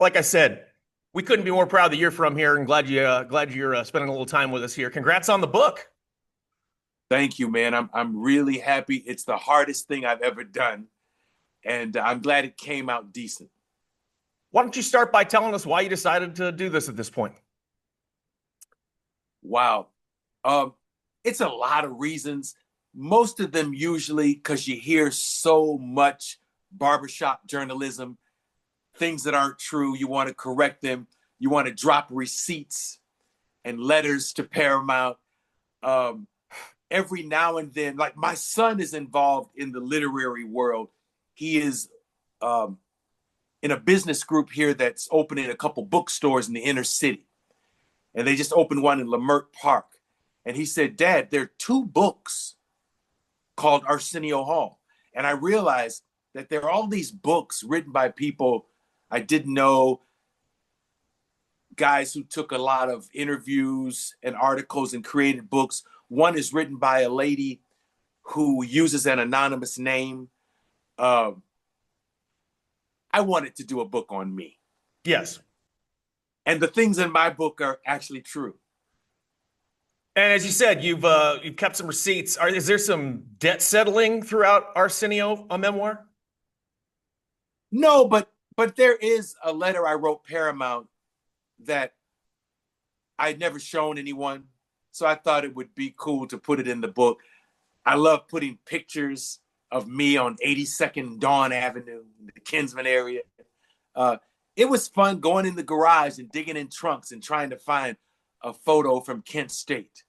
Like I said, we couldn't be more proud that you're from here, and glad you're spending a little time with us here. Congrats on the book. Thank you, man. I'm really happy. It's the hardest thing I've ever done, and I'm glad it came out decent. Why don't you start by telling us why you decided to do this at this point? Wow. Um, it's a lot of reasons. Most of them usually because you hear so much barbershop journalism, things that aren't true. You want to correct them. You want to drop receipts and letters to Paramount. Um, every now and then, like my son is involved in the literary world. He is um, in a business group here that's opening a couple bookstores in the inner city. And they just opened one in Leimert Park. And he said, Dad, there are two books called Arsenio Hall. And I realized that there are all these books written by people I didn't know, guys who took a lot of interviews and articles and created books. One is written by a lady who uses an anonymous name. Uh, I wanted to do a book on me. Yes. And the things in my book are actually true. And as you said, you've kept some receipts. Is there some debt settling throughout Arsenio, a memoir? No, but there is a letter I wrote Paramount that I'd never shown anyone. So I thought it would be cool to put it in the book. I love putting pictures of me on 82nd Dawn Avenue, the Kinsman area. It was fun going in the garage and digging in trunks and trying to find a photo from Kent State.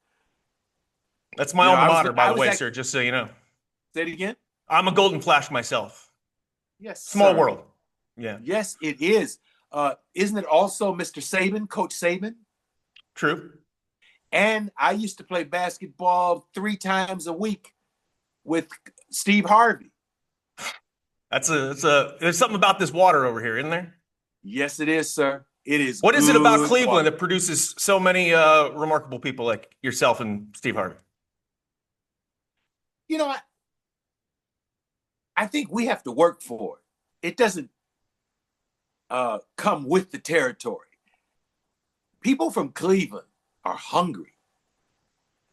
That's my alma mater, by I the was way, at, sir, just so you know. say it again. I'm a Golden Flash myself. Yes, Small sir. world. Yeah, Yes, it is. Isn't it also Mr. Saban, Coach Saban? true. And I used to play basketball 3 times a week with Steve Harvey. There's something about this water over here, isn't there? Yes, it is, sir. It is What is it about good Cleveland water. that produces so many remarkable people like yourself and Steve Harvey? You know, I think we have to work for it. It doesn't come with the territory. People from Cleveland are hungry.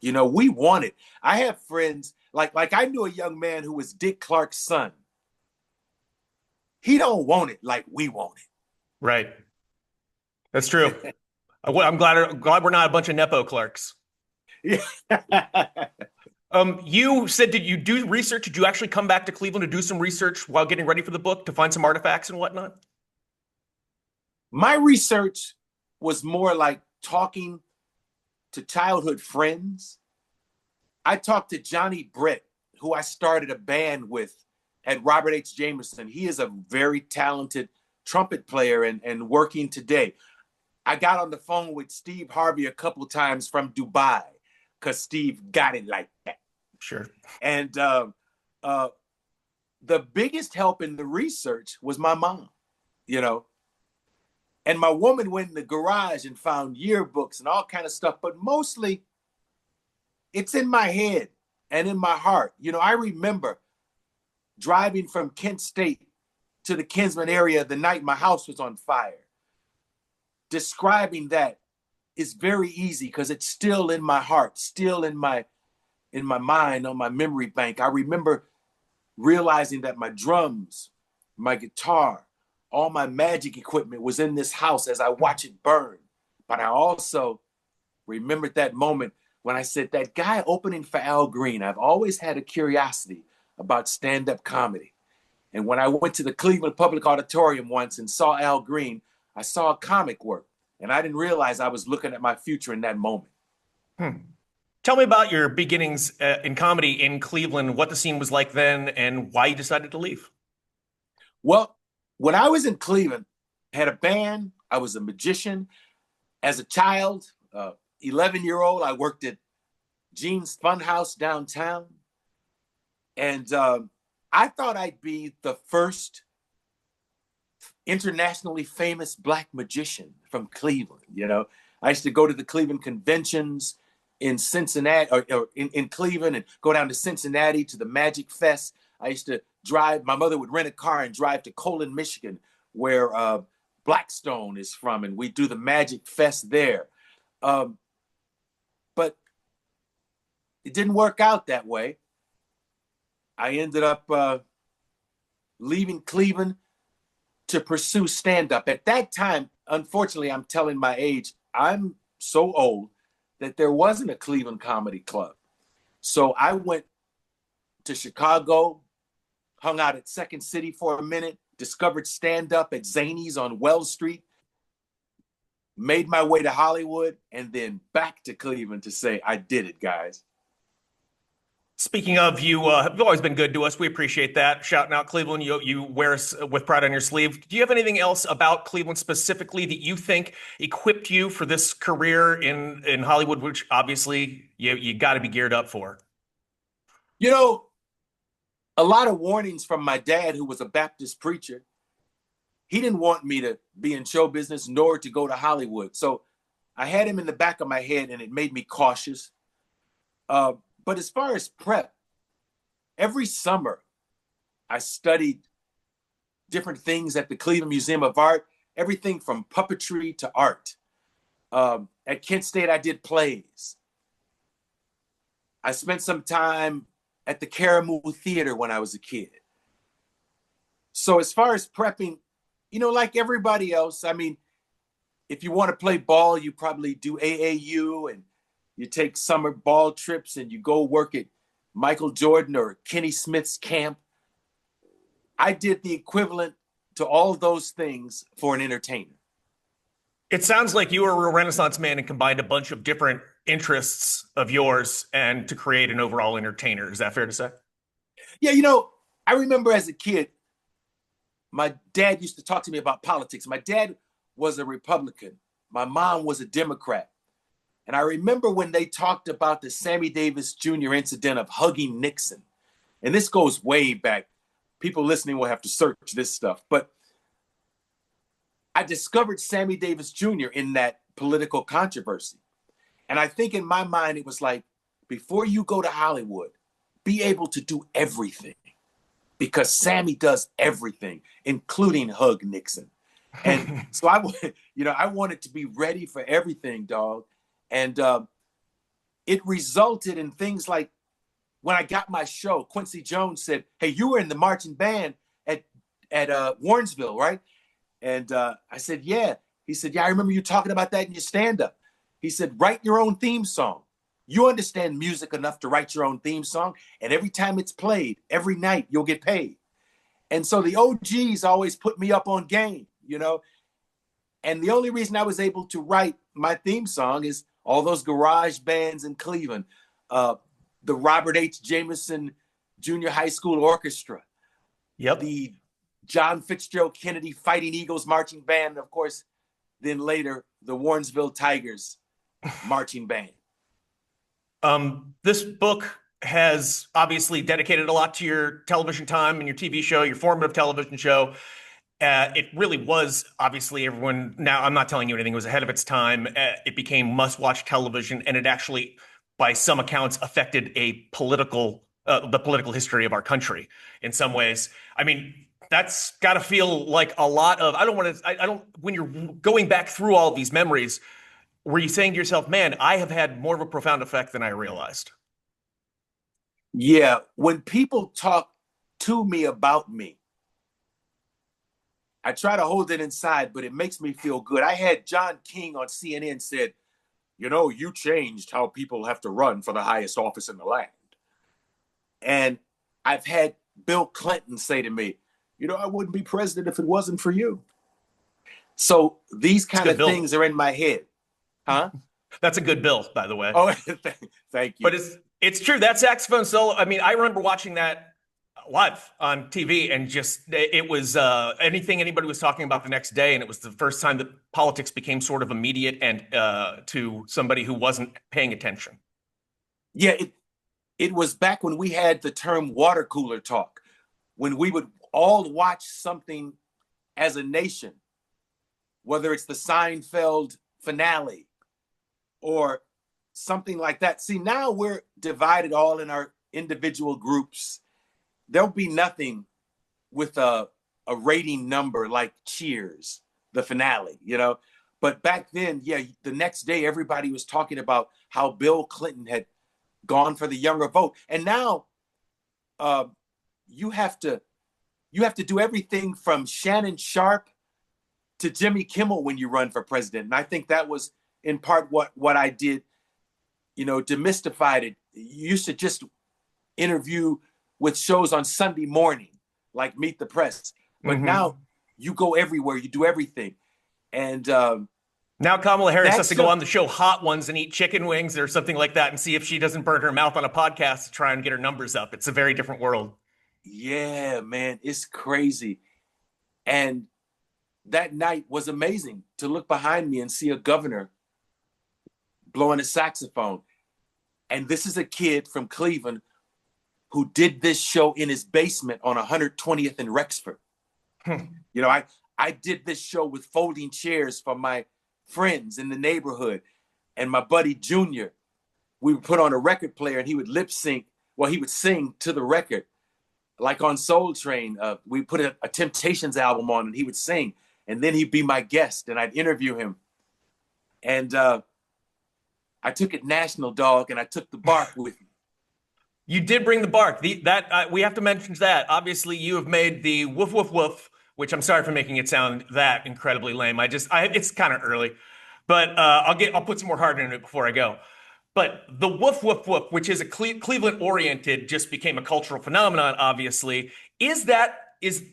You know, we want it. I have friends, like I knew a young man who was Dick Clark's son. He don't want it like we want Right. That's true. I'm glad we're not a bunch of Nepo clerks. it. You said, did you do research? Did you actually come back to Cleveland to do some research while getting ready for the book to find some artifacts and whatnot? My research was more like talking to childhood friends. I talked to Johnny Brett, who I started a band with at Robert H. Jameson. He is a very talented trumpet player and working today. I got on the phone with Steve Harvey a couple of times from Dubai because Steve got it like that. Sure. And the biggest help in the research was my mom, you know. And my woman went in the garage and found yearbooks and all kind of stuff, but mostly it's in my head and in my heart. You know, I remember driving from Kent State to the Kinsman area the night my house was on fire. Describing that is very easy because it's still in my heart, still in my mind, on my memory bank. I remember realizing that my drums, my guitar, all my magic equipment was in this house as I watch it burn. But I also remembered that moment when I said, that guy opening for Al Green, I've always had a curiosity about stand-up comedy. And when I went to the Cleveland Public Auditorium once and saw Al Green, I saw a comic work. And I didn't realize I was looking at my future in that moment. Hmm. Tell me about your beginnings in comedy in Cleveland, what the scene was like then, and why you decided to leave. Well, when I was in Cleveland, I had a band. I was a magician. As a child, 11-year-old, I worked at Gene's Funhouse downtown. And I thought I'd be the first internationally famous Black magician from Cleveland. You know, I used to go to the Cleveland conventions in Cincinnati or in Cleveland and go down to Cincinnati to the Magic Fest. I used to drive, my mother would rent a car and drive to Colon, Michigan, where Blackstone is from, and we do the Magic Fest there. Um, but it didn't work out that way. I ended up leaving Cleveland to pursue stand-up. At that time, unfortunately, I'm telling my age, I'm so old that there wasn't a Cleveland comedy club. So I went to Chicago, hung out at Second City for a minute, discovered stand-up at Zany's on Wells Street, made my way to Hollywood, and then back to Cleveland to say, I did it, guys. Speaking of, you have always been good to us. We appreciate that. Shouting out Cleveland, you wear us with pride on your sleeve. Do you have anything else about Cleveland specifically that you think equipped you for this career in Hollywood, which obviously you got to be geared up for? You know, a lot of warnings from my dad, who was a Baptist preacher. He didn't want me to be in show business nor to go to Hollywood. So I had him in the back of my head, and it made me cautious. But as far as prep, every summer I studied different things at the Cleveland Museum of Art, everything from puppetry to art. At Kent State, I did plays. I spent some time at the Caramoo Theater when I was a kid. So as far as prepping, you know, like everybody else, I mean, if you want to play ball, you probably do AAU, and you take summer ball trips and you go work at Michael Jordan or Kenny Smith's camp. I did the equivalent to all those things for an entertainer. It sounds like you were a Renaissance man and combined a bunch of different interests of yours and to create an overall entertainer. Is that fair to say? Yeah, you know, I remember as a kid, my dad used to talk to me about politics. My dad was a Republican. My mom was a Democrat. And I remember when they talked about the Sammy Davis Jr. incident of hugging Nixon. And this goes way back. People listening will have to search this stuff. But I discovered Sammy Davis Jr. in that political controversy. And I think in my mind, it was like, before you go to Hollywood, be able to do everything. Because Sammy does everything, including hug Nixon. And so I wanted to be ready for everything, dog. And it resulted in things like when I got my show, Quincy Jones said, hey, you were in the marching band at Warrensville, right? And I said, yeah. He said, yeah, I remember you talking about that in your stand-up. He said, write your own theme song. You understand music enough to write your own theme song. And every time it's played, every night, you'll get paid. And so the OGs always put me up on game, you know? And the only reason I was able to write my theme song is all those garage bands in Cleveland, the Robert H. Jameson Junior High School Orchestra, the John Fitzgerald Kennedy Fighting Eagles Marching Band, and of course, then later, the Warrensville Tigers Marching Band. This book has obviously dedicated a lot to your television time and your TV show, your formative television show. It really was obviously everyone. Now, I'm not telling you anything. It was ahead of its time. It became must-watch television, and it actually, by some accounts, affected the political history of our country in some ways. I mean, that's got to feel like a lot of. I don't want to. I don't. When you're going back through all of these memories, were you saying to yourself, "Man, I have had more of a profound effect than I realized"? Yeah, when people talk to me about me, I try to hold it inside, but it makes me feel good. I had John King on CNN said, you know, you changed how people have to run for the highest office in the land. And I've had Bill Clinton say to me, you know, I wouldn't be president if it wasn't for you. So these kind of things are in my head. Huh? That's a good bill, by the way. Oh, thank you. But it's true. That saxophone solo, I mean, I remember watching that live on TV, and just it was anything anybody was talking about the next day, and it was the first time that politics became sort of immediate and to somebody who wasn't paying attention. Yeah, it was back when we had the term water cooler talk, when we would all watch something as a nation, whether it's the Seinfeld finale or something like that. See, now we're divided all in our individual groups. There'll be nothing with a rating number like Cheers the finale, you know. But back then, yeah, the next day everybody was talking about how Bill Clinton had gone for the younger vote, and now uh, you have to do everything from Shannon Sharp to Jimmy Kimmel when you run for president. And I think that was in part what I did, you know, demystified it. You used to just interview with shows on Sunday morning, like Meet the Press. But now you go everywhere, you do everything. And now Kamala Harris has to go on the show Hot Ones and eat chicken wings or something like that and see if she doesn't burn her mouth on a podcast to try and get her numbers up. It's a very different world. Yeah, man, it's crazy. And that night was amazing to look behind me and see a governor blowing a saxophone. And this is a kid from Cleveland who did this show in his basement on 120th and Rexford. You know, I did this show with folding chairs for my friends in the neighborhood. And my buddy Junior, we would put on a record player and he would lip sync. Well, he would sing to the record. Like on Soul Train, we put a Temptations album on and he would sing. And then he'd be my guest and I'd interview him. And I took it national, dog, and I took the bark with me. You did bring the bark. We have to mention that. Obviously, you have made the woof woof woof, which I'm sorry for making it sound that incredibly lame. It's kind of early, but I'll put some more heart in it before I go. But the woof woof woof, which is a Cleveland oriented, just became a cultural phenomenon. Obviously, is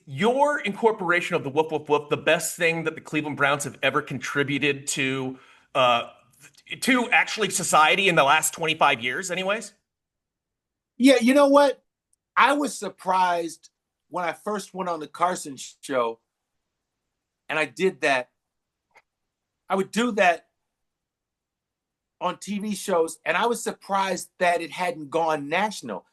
your incorporation of the woof woof woof the best thing that the Cleveland Browns have ever contributed to actually society in the last 25 years, anyways? Yeah, you know what? I was surprised when I first went on the Carson show and I did that. I would do that on TV shows, and I was surprised that it hadn't gone national.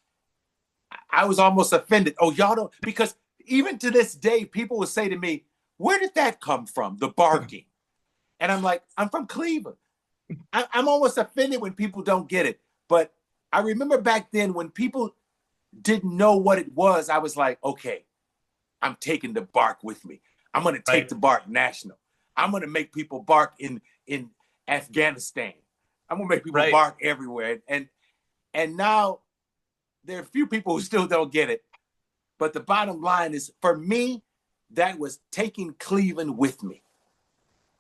I was almost offended. Oh, y'all don't, because even to this day, people would say to me, where did that come from? The barking. And I'm like, I'm from Cleveland. I'm almost offended when people don't get it. But I remember back then when people didn't know what it was, I was like, okay, I'm taking the bark with me. I'm going to take the bark national. I'm going to make people bark in Afghanistan. I'm going to make people bark everywhere. And now there are a few people who still don't get it. But the bottom line is, for me, that was taking Cleveland with me.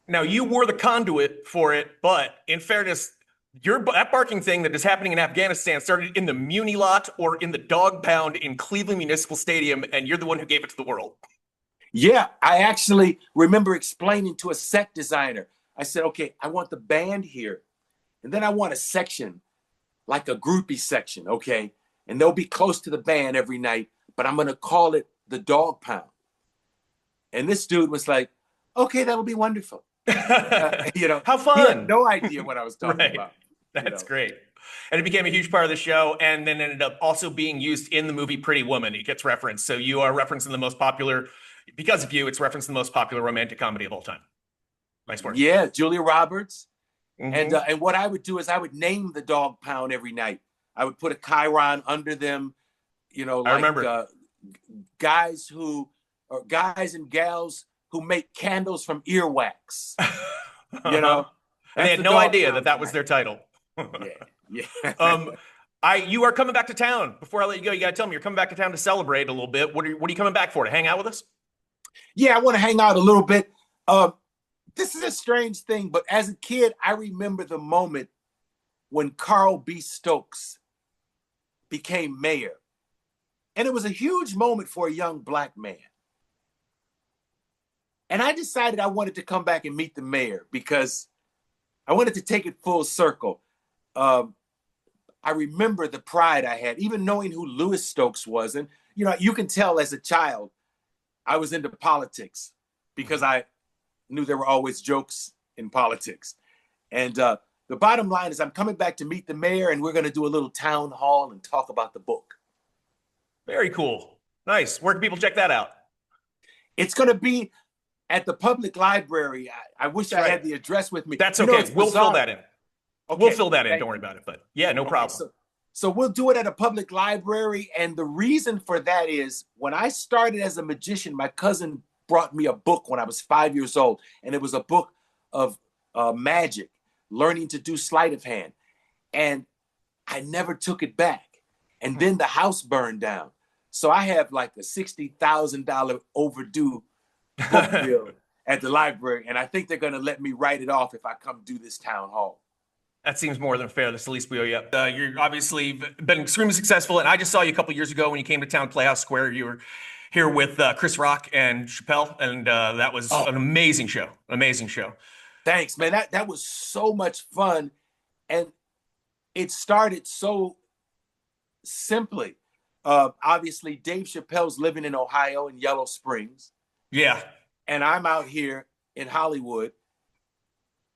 Now, you were the conduit for it, but in fairness, that barking thing that is happening in Afghanistan started in the Muni lot or in the dog pound in Cleveland Municipal Stadium, and you're the one who gave it to the world. Yeah, I actually remember explaining to a set designer. I said, okay, I want the band here, and then I want a section, like a groupie section, okay? And they'll be close to the band every night, but I'm going to call it the dog pound. And this dude was like, okay, that'll be wonderful. You know, how fun. He had no idea what I was talking about. That's great. And it became a huge part of the show, and then ended up also being used in the movie Pretty Woman. It gets referenced. So you are referencing the most popular, because of you, it's referenced the most popular romantic comedy of all time. Nice work. Yeah, Julia Roberts. And what I would do is I would name the dog pound every night. I would put a chyron under them, you know, like I remember. Guys and gals who make candles from earwax. You know, and they had no idea that was their title. Yeah. You are coming back to town. Before I let you go, you got to tell me you're coming back to town to celebrate a little bit. What are you coming back for? To hang out with us? Yeah, I want to hang out a little bit. This is a strange thing, but as a kid, I remember the moment when Carl B. Stokes became mayor. And it was a huge moment for a young Black man. And I decided I wanted to come back and meet the mayor because I wanted to take it full circle. I remember the pride I had, even knowing who Louis Stokes was. And, you know, you can tell as a child, I was into politics because I knew there were always jokes in politics. And the bottom line is I'm coming back to meet the mayor, and we're going to do a little town hall and talk about the book. Very cool. Nice. Where can people check that out? It's going to be at the public library. I wish I had the address with me. That's okay. We'll fill that in. Okay. We'll fill that in. Don't worry about it. But yeah, no problem. So we'll do it at a public library. And the reason for that is when I started as a magician, my cousin brought me a book when I was 5 years old, and it was a book of magic, learning to do sleight of hand. And I never took it back. And then the house burned down. So I have like a $60,000 overdue book bill at the library. And I think they're going to let me write it off if I come do this town hall. That seems more than fair. That's the least we owe you. You're obviously been extremely successful, and I just saw you a couple years ago when you came to town, Playhouse Square. You were here with Chris Rock and Chappelle, and that was an amazing show. Amazing show. Thanks, man. That was so much fun, and it started so simply. Obviously, Dave Chappelle's living in Ohio in Yellow Springs. Yeah. And I'm out here in Hollywood.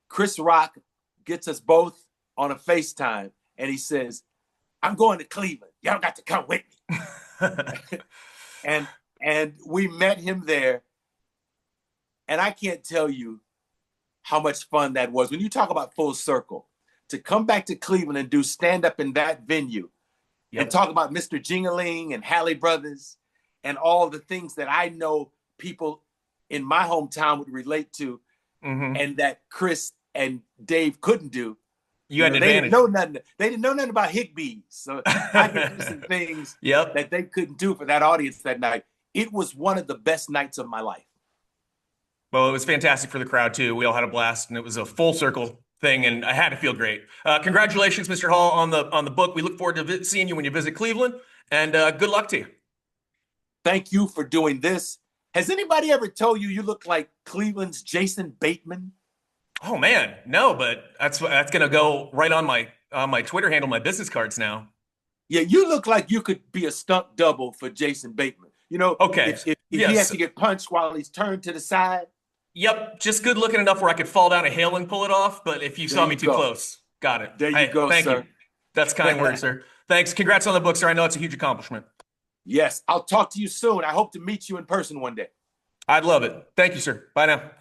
Chris Rock gets us both on a FaceTime, and he says, I'm going to Cleveland. Y'all got to come with me. and we met him there. And I can't tell you how much fun that was. When you talk about full circle, to come back to Cleveland and do stand-up in that venue, and talk about Mr. Jingaling and Halle Brothers and all the things that I know people in my hometown would relate to, and that Chris and Dave couldn't do. You had an they advantage. didn't know nothing. They didn't know nothing about Higbees. So I could do some things that they couldn't do for that audience that night. It was one of the best nights of my life. Well, it was fantastic for the crowd too. We all had a blast, and it was a full circle thing, and I had to feel great. Congratulations, Mr. Hall, on the book. We look forward to seeing you when you visit Cleveland, and good luck to you. Thank you for doing this. Has anybody ever told you look like Cleveland's Jason Bateman? Oh man, no, but that's gonna go right on my Twitter handle, my business cards now. Yeah, you look like you could be a stunt double for Jason Bateman. You know, okay. If he has to get punched while he's turned to the side. Yep, just good looking enough where I could fall down a hill and pull it off. But if you saw me too close, got it. There you go, thank sir. you. That's kind words, sir. Thanks. Congrats on the book, sir. I know it's a huge accomplishment. Yes, I'll talk to you soon. I hope to meet you in person one day. I'd love it. Thank you, sir. Bye now.